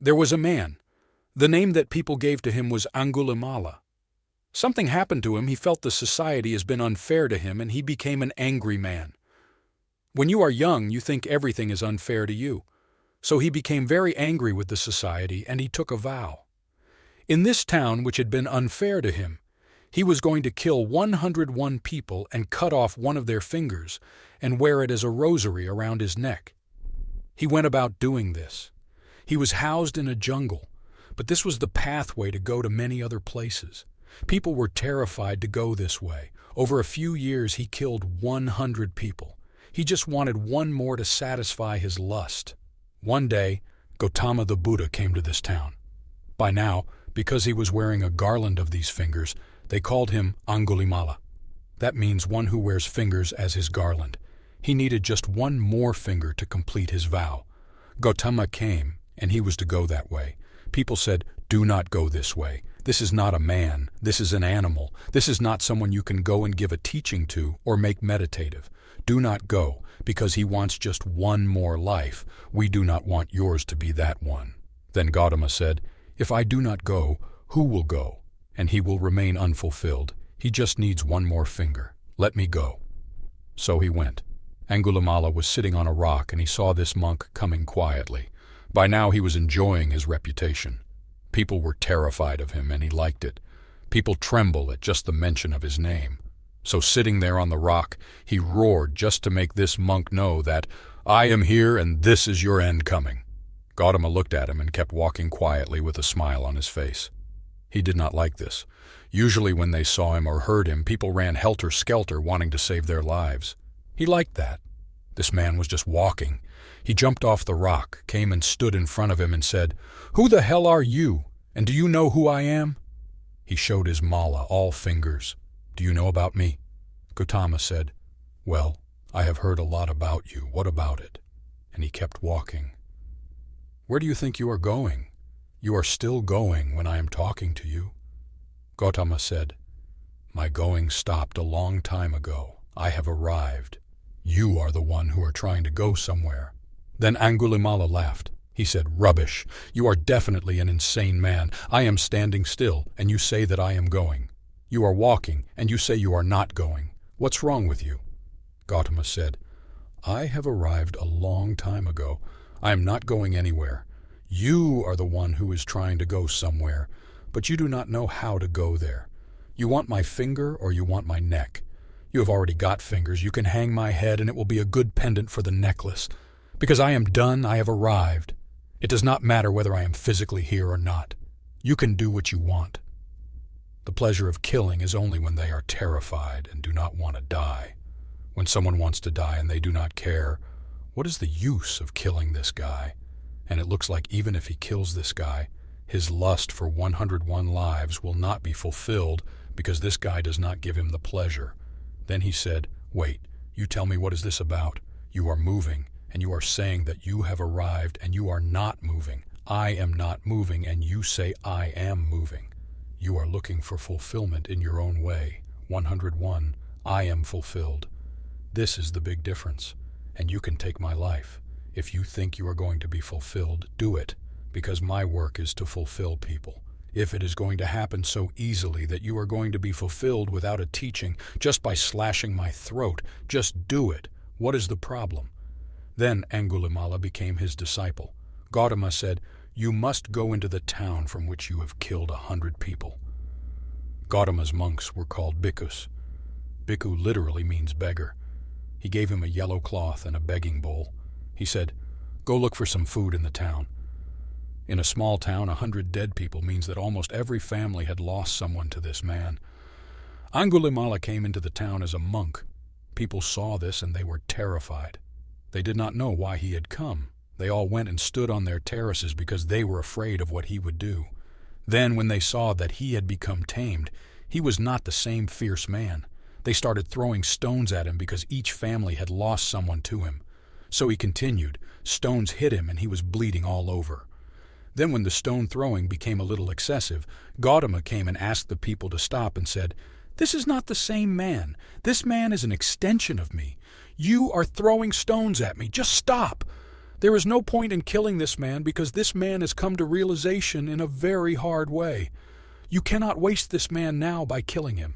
There was a man. The name that people gave to him was Angulimala. Something happened to him. He felt the society has been unfair to him, and he became an angry man. When you are young, you think everything is unfair to you. So he became very angry with the society, and he took a vow. In this town, which had been unfair to him, he was going to kill 101 people and cut off one of their fingers and wear it as a rosary around his neck. He went about doing this. He was housed in a jungle, but this was the pathway to go to many other places. People were terrified to go this way. Over a few years, he killed 100 people. He just wanted one more to satisfy his lust. One day, Gautama the Buddha came to this town. By now, because he was wearing a garland of these fingers, they called him Angulimala. That means one who wears fingers as his garland. He needed just one more finger to complete his vow. Gautama came, and he was to go that way. People said, "Do not go this way. This is not a man. This is an animal. This is not someone you can go and give a teaching to or make meditative. Do not go, because he wants just one more life. We do not want yours to be that one." Then Gautama said, "If I do not go, who will go? And he will remain unfulfilled. He just needs one more finger. Let me go." So he went. Angulimala was sitting on a rock, and he saw this monk coming quietly. By now he was enjoying his reputation. People were terrified of him, and he liked it. People tremble at just the mention of his name. So sitting there on the rock, he roared just to make this monk know that, "I am here, and this is your end coming." Gautama looked at him and kept walking quietly with a smile on his face. He did not like this. Usually when they saw him or heard him, people ran helter-skelter wanting to save their lives. He liked that. This man was just walking. He jumped off the rock, came and stood in front of him and said, "Who the hell are you? And do you know who I am?" He showed his mala, all fingers. "Do you know about me?" Gautama said, "Well, I have heard a lot about you. What about it?" And he kept walking. "Where do you think you are going? You are still going when I am talking to you." Gautama said, "My going stopped a long time ago. I have arrived. You are the one who are trying to go somewhere." Then Angulimala laughed. He said, "Rubbish. You are definitely an insane man. I am standing still, and you say that I am going. You are walking, and you say you are not going. What's wrong with you?" Gautama said, "I have arrived a long time ago. I am not going anywhere. You are the one who is trying to go somewhere, but you do not know how to go there. You want my finger or you want my neck. You have already got fingers. You can hang my head, and it will be a good pendant for the necklace. Because I am done, I have arrived. It does not matter whether I am physically here or not. You can do what you want. The pleasure of killing is only when they are terrified and do not want to die. When someone wants to die and they do not care, what is the use of killing this guy? And it looks like even if he kills this guy, his lust for 101 lives will not be fulfilled because this guy does not give him the pleasure." Then he said, "Wait, you tell me, what is this about? You are moving, and you are saying that you have arrived, and you are not moving. I am not moving, and you say I am moving. You are looking for fulfillment in your own way. 101, I am fulfilled. This is the big difference, and you can take my life. If you think you are going to be fulfilled, do it, because my work is to fulfill people. If it is going to happen so easily that you are going to be fulfilled without a teaching, just by slashing my throat, just do it. What is the problem?" Then Angulimala became his disciple. Gautama said, "You must go into the town from which you have killed 100 people." Gautama's monks were called bhikkhus. Bhikkhu literally means beggar. He gave him a yellow cloth and a begging bowl. He said, "Go look for some food in the town." In a small town, 100 dead people means that almost every family had lost someone to this man. Angulimala came into the town as a monk. People saw this and they were terrified. They did not know why he had come. They all went and stood on their terraces because they were afraid of what he would do. Then, when they saw that he had become tamed, he was not the same fierce man. They started throwing stones at him because each family had lost someone to him. So he continued. Stones hit him and he was bleeding all over. Then when the stone throwing became a little excessive, Gautama came and asked the people to stop and said, "This is not the same man. This man is an extension of me. You are throwing stones at me. Just stop." There is no point in killing this man because this man has come to realization in a very hard way. You cannot waste this man now by killing him.